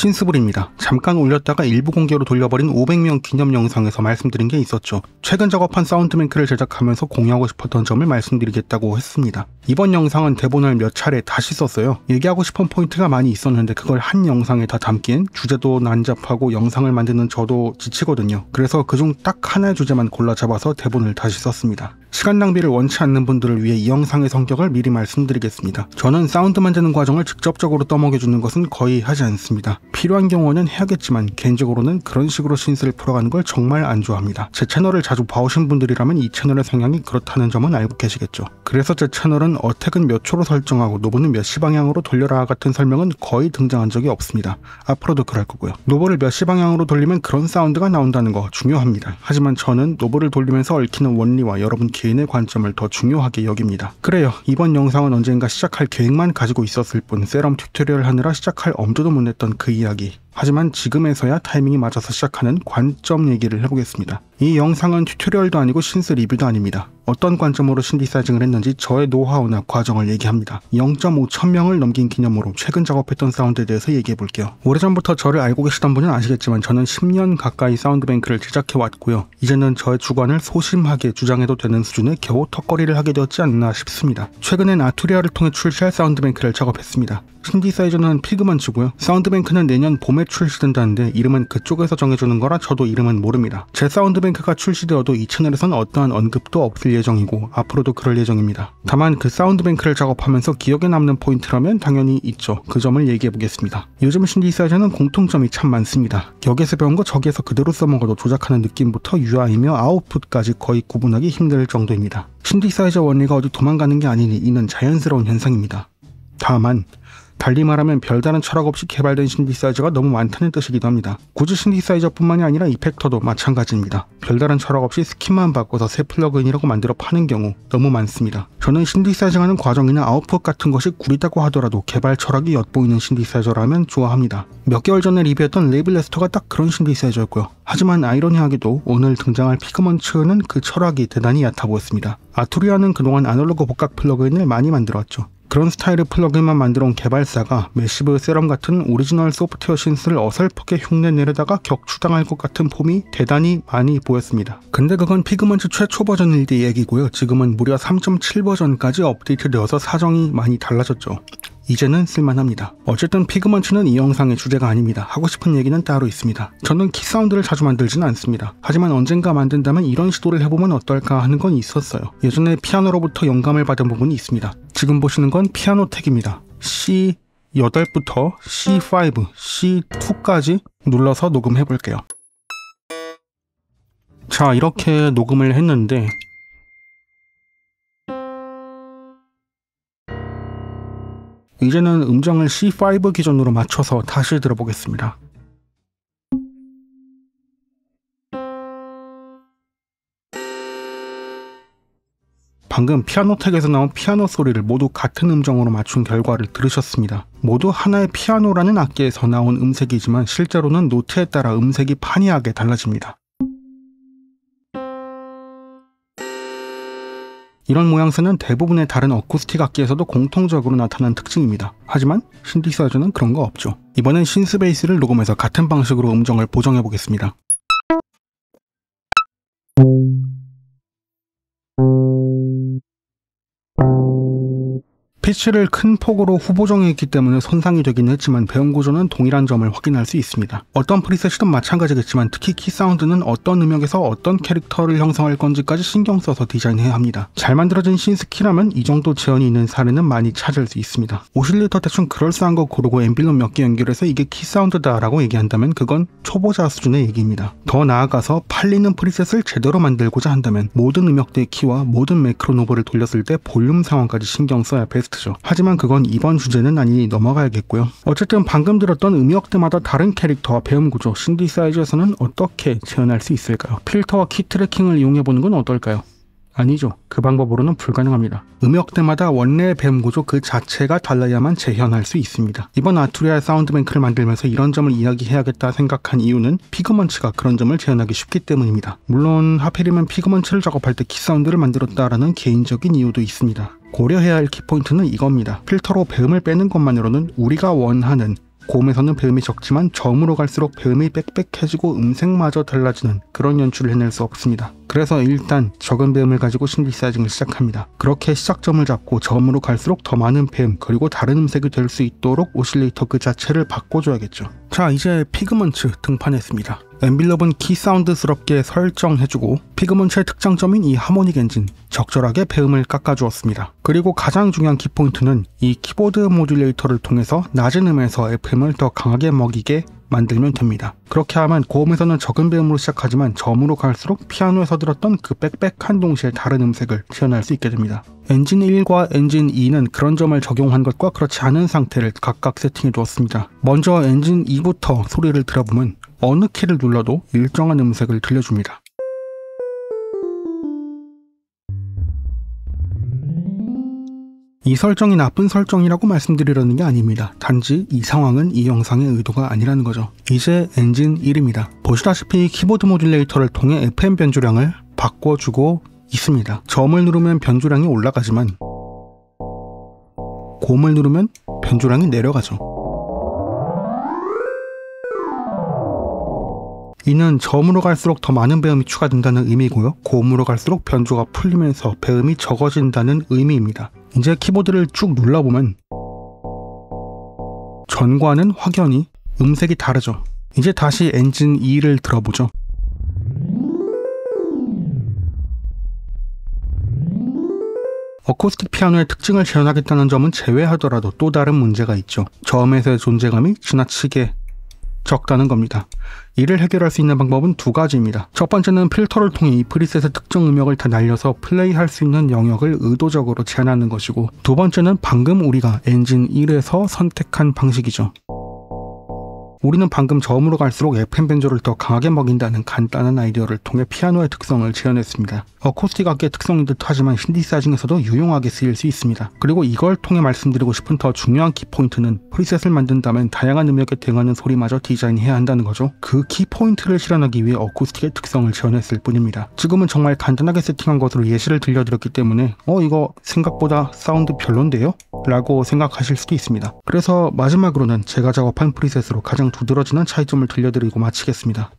신스불입니다. 잠깐 올렸다가 일부 공개로 돌려버린 500명 기념 영상에서 말씀드린 게 있었죠. 최근 작업한 사운드뱅크를 제작하면서 공유하고 싶었던 점을 말씀드리겠다고 했습니다. 이번 영상은 대본을 몇 차례 다시 썼어요. 얘기하고 싶은 포인트가 많이 있었는데 그걸 한 영상에 다 담기엔 주제도 난잡하고 영상을 만드는 저도 지치거든요. 그래서 그중 딱 하나의 주제만 골라 잡아서 대본을 다시 썼습니다. 시간 낭비를 원치 않는 분들을 위해 이 영상의 성격을 미리 말씀드리겠습니다. 저는 사운드 만드는 과정을 직접적으로 떠먹여주는 것은 거의 하지 않습니다. 필요한 경우는 해야겠지만 개인적으로는 그런 식으로 신스를 풀어가는 걸 정말 안 좋아합니다. 제 채널을 자주 봐오신 분들이라면 이 채널의 성향이 그렇다는 점은 알고 계시겠죠. 그래서 제 채널은 어택은 몇 초로 설정하고 노브는 몇 시 방향으로 돌려라 같은 설명은 거의 등장한 적이 없습니다. 앞으로도 그럴 거고요. 노브를 몇 시 방향으로 돌리면 그런 사운드가 나온다는 거 중요합니다. 하지만 저는 노브를 돌리면서 얽히는 원리와 여러분 개인의 관점을 더 중요하게 여깁니다. 그래요. 이번 영상은 언젠가 시작할 계획만 가지고 있었을 뿐 세럼 튜토리얼 하느라 시작할 엄두도 못 냈던 그 이야기. 하지만 지금에서야 타이밍이 맞아서 시작하는 관점 얘기를 해보겠습니다. 이 영상은 튜토리얼도 아니고 신스 리뷰도 아닙니다. 어떤 관점으로 신디사이징을 했는지 저의 노하우나 과정을 얘기합니다. 0.5천명을 넘긴 기념으로 최근 작업했던 사운드에 대해서 얘기해볼게요. 오래전부터 저를 알고 계시던 분은 아시겠지만 저는 10년 가까이 사운드뱅크를 제작해왔고요. 이제는 저의 주관을 소심하게 주장해도 되는 수준의 겨우 턱걸이를 하게 되었지 않나 싶습니다. 최근엔 아투리아를 통해 출시할 사운드뱅크를 작업했습니다. 신디사이저는 피그먼츠고요. 사운드뱅크는 내년 봄에 출시된다는데 이름은 그쪽에서 정해주는 거라 저도 이름은 모릅니다. 제 사운드뱅크가 출시되어도 이 채널에선 어떠한 언급도 없을 예정이고 앞으로도 그럴 예정입니다. 다만 그 사운드뱅크를 작업하면서 기억에 남는 포인트라면 당연히 있죠. 그 점을 얘기해보겠습니다. 요즘 신디사이저는 공통점이 참 많습니다. 여기에서 배운 거 저기에서 그대로 써먹어도 조작하는 느낌부터 UI이며 아웃풋까지 거의 구분하기 힘들 정도입니다. 신디사이저 원리가 어디 도망가는 게 아니니 이는 자연스러운 현상입니다. 다만 달리 말하면 별다른 철학 없이 개발된 신디사이저가 너무 많다는 뜻이기도 합니다. 굳이 신디사이저뿐만이 아니라 이펙터도 마찬가지입니다. 별다른 철학 없이 스킨만 바꿔서 새 플러그인이라고 만들어 파는 경우 너무 많습니다. 저는 신디사이징하는 과정이나 아웃풋 같은 것이 구리다고 하더라도 개발 철학이 엿보이는 신디사이저라면 좋아합니다. 몇 개월 전에 리뷰했던 레이블레스터가 딱 그런 신디사이저였고요. 하지만 아이러니하게도 오늘 등장할 피그먼츠는 그 철학이 대단히 얕아 보였습니다. 아투리아는 그동안 아날로그 복각 플러그인을 많이 만들어왔죠. 그런 스타일의 플러그인만 만들어온 개발사가 매시브 세럼 같은 오리지널 소프트웨어 신스를 어설프게 흉내내려다가 격추당할 것 같은 폼이 대단히 많이 보였습니다. 근데 그건 피그먼츠 최초 버전일 때 얘기고요. 지금은 무려 3.7 버전까지 업데이트되어서 사정이 많이 달라졌죠. 이제는 쓸만합니다. 어쨌든 피그먼츠는 이 영상의 주제가 아닙니다. 하고 싶은 얘기는 따로 있습니다. 저는 키사운드를 자주 만들지는 않습니다. 하지만 언젠가 만든다면 이런 시도를 해보면 어떨까 하는 건 있었어요. 예전에 피아노로부터 영감을 받은 부분이 있습니다. 지금 보시는 건 피아노 택입니다. C8부터 C5, C2까지 눌러서 녹음해볼게요. 자, 이렇게 녹음을 했는데 이제는 음정을 C5 기준으로 맞춰서 다시 들어보겠습니다. 방금 피아노텍에서 나온 피아노 소리를 모두 같은 음정으로 맞춘 결과를 들으셨습니다. 모두 하나의 피아노라는 악기에서 나온 음색이지만 실제로는 노트에 따라 음색이 판이하게 달라집니다. 이런 모양새는 대부분의 다른 어쿠스틱 악기에서도 공통적으로 나타나는 특징입니다. 하지만 신디사이저는 그런 거 없죠. 이번엔 신스 베이스를 녹음해서 같은 방식으로 음정을 보정해 보겠습니다. 피치를 큰 폭으로 후보정했기 때문에 손상이 되긴 했지만 배운 구조는 동일한 점을 확인할 수 있습니다. 어떤 프리셋이든 마찬가지겠지만 특히 키사운드는 어떤 음역에서 어떤 캐릭터를 형성할 건지까지 신경 써서 디자인해야 합니다. 잘 만들어진 신스키라면 이 정도 재현이 있는 사례는 많이 찾을 수 있습니다. 오실레이터 대충 그럴싸한 거 고르고 앰빌럼 몇 개 연결해서 이게 키사운드다 라고 얘기한다면 그건 초보자 수준의 얘기입니다. 더 나아가서 팔리는 프리셋을 제대로 만들고자 한다면 모든 음역대의 키와 모든 매크로 노브를 돌렸을 때 볼륨 상황까지 신경 써야 베스트죠. 하지만 그건 이번 주제는 아니니 넘어가야겠고요. 어쨌든 방금 들었던 음역대마다 다른 캐릭터와 배음 구조, 신디사이저에서는 어떻게 재현할 수 있을까요? 필터와 키 트래킹을 이용해보는 건 어떨까요? 아니죠. 그 방법으로는 불가능합니다. 음역대마다 원래의 배음 구조 그 자체가 달라야만 재현할 수 있습니다. 이번 아투리아의 사운드뱅크를 만들면서 이런 점을 이야기해야겠다 생각한 이유는 피그먼츠가 그런 점을 재현하기 쉽기 때문입니다. 물론 하필이면 피그먼츠를 작업할 때 키사운드를 만들었다라는 개인적인 이유도 있습니다. 고려해야 할 키포인트는 이겁니다. 필터로 배음을 빼는 것만으로는 우리가 원하는 고음에서는 배음이 적지만 저음으로 갈수록 배음이 빽빽해지고 음색마저 달라지는 그런 연출을 해낼 수 없습니다. 그래서 일단 적은 배음을 가지고 신디사이징을 시작합니다. 그렇게 시작점을 잡고 저음으로 갈수록 더 많은 배음 그리고 다른 음색이 될 수 있도록 오실레이터 그 자체를 바꿔줘야겠죠. 자, 이제 피그먼트 등판했습니다. 앰빌럽은 키 사운드스럽게 설정해주고 피그먼트의 특장점인 이 하모닉 엔진 적절하게 배음을 깎아주었습니다. 그리고 가장 중요한 키포인트는 이 키보드 모듈레이터를 통해서 낮은 음에서 FM을 더 강하게 먹이게 만들면 됩니다. 그렇게 하면 고음에서는 적은 배음으로 시작하지만 저음으로 갈수록 피아노에서 들었던 그 빽빽한 동시에 다른 음색을 재현할 수 있게 됩니다. 엔진 1과 엔진 2는 그런 점을 적용한 것과 그렇지 않은 상태를 각각 세팅해 두었습니다. 먼저 엔진 2부터 소리를 들어보면 어느 키를 눌러도 일정한 음색을 들려줍니다. 이 설정이 나쁜 설정이라고 말씀드리려는 게 아닙니다. 단지 이 상황은 이 영상의 의도가 아니라는 거죠. 이제 엔진 1입니다. 보시다시피 키보드 모듈레이터를 통해 FM 변조량을 바꿔주고 있습니다. 저음을 누르면 변조량이 올라가지만 고음을 누르면 변조량이 내려가죠. 이는 저음으로 갈수록 더 많은 배음이 추가된다는 의미고요. 고음으로 갈수록 변조가 풀리면서 배음이 적어진다는 의미입니다. 이제 키보드를 쭉 눌러보면 전과는 확연히 음색이 다르죠. 이제 다시 엔진 2를 들어보죠. 어쿠스틱 피아노의 특징을 재현하겠다는 점은 제외하더라도 또 다른 문제가 있죠. 저음에서의 존재감이 지나치게 적다는 겁니다. 이를 해결할 수 있는 방법은 두 가지입니다. 첫 번째는 필터를 통해 이 프리셋의 특정 음역을 다 날려서 플레이할 수 있는 영역을 의도적으로 제한하는 것이고, 두 번째는 방금 우리가 엔진 1에서 선택한 방식이죠. 우리는 방금 저음으로 갈수록 FM 변조를 더 강하게 먹인다는 간단한 아이디어를 통해 피아노의 특성을 재현했습니다. 어쿠스틱 악기의 특성인 듯 하지만 신디사이징에서도 유용하게 쓰일 수 있습니다. 그리고 이걸 통해 말씀드리고 싶은 더 중요한 키포인트는 프리셋을 만든다면 다양한 음역에 대응하는 소리마저 디자인해야 한다는 거죠. 그 키포인트를 실현하기 위해 어쿠스틱의 특성을 재현했을 뿐입니다. 지금은 정말 간단하게 세팅한 것으로 예시를 들려드렸기 때문에 이거 생각보다 사운드 별론데요? 라고 생각하실 수도 있습니다. 그래서 마지막으로는 제가 작업한 프리셋으로 가장 두드러지는 차이점을 들려드리고 마치겠습니다.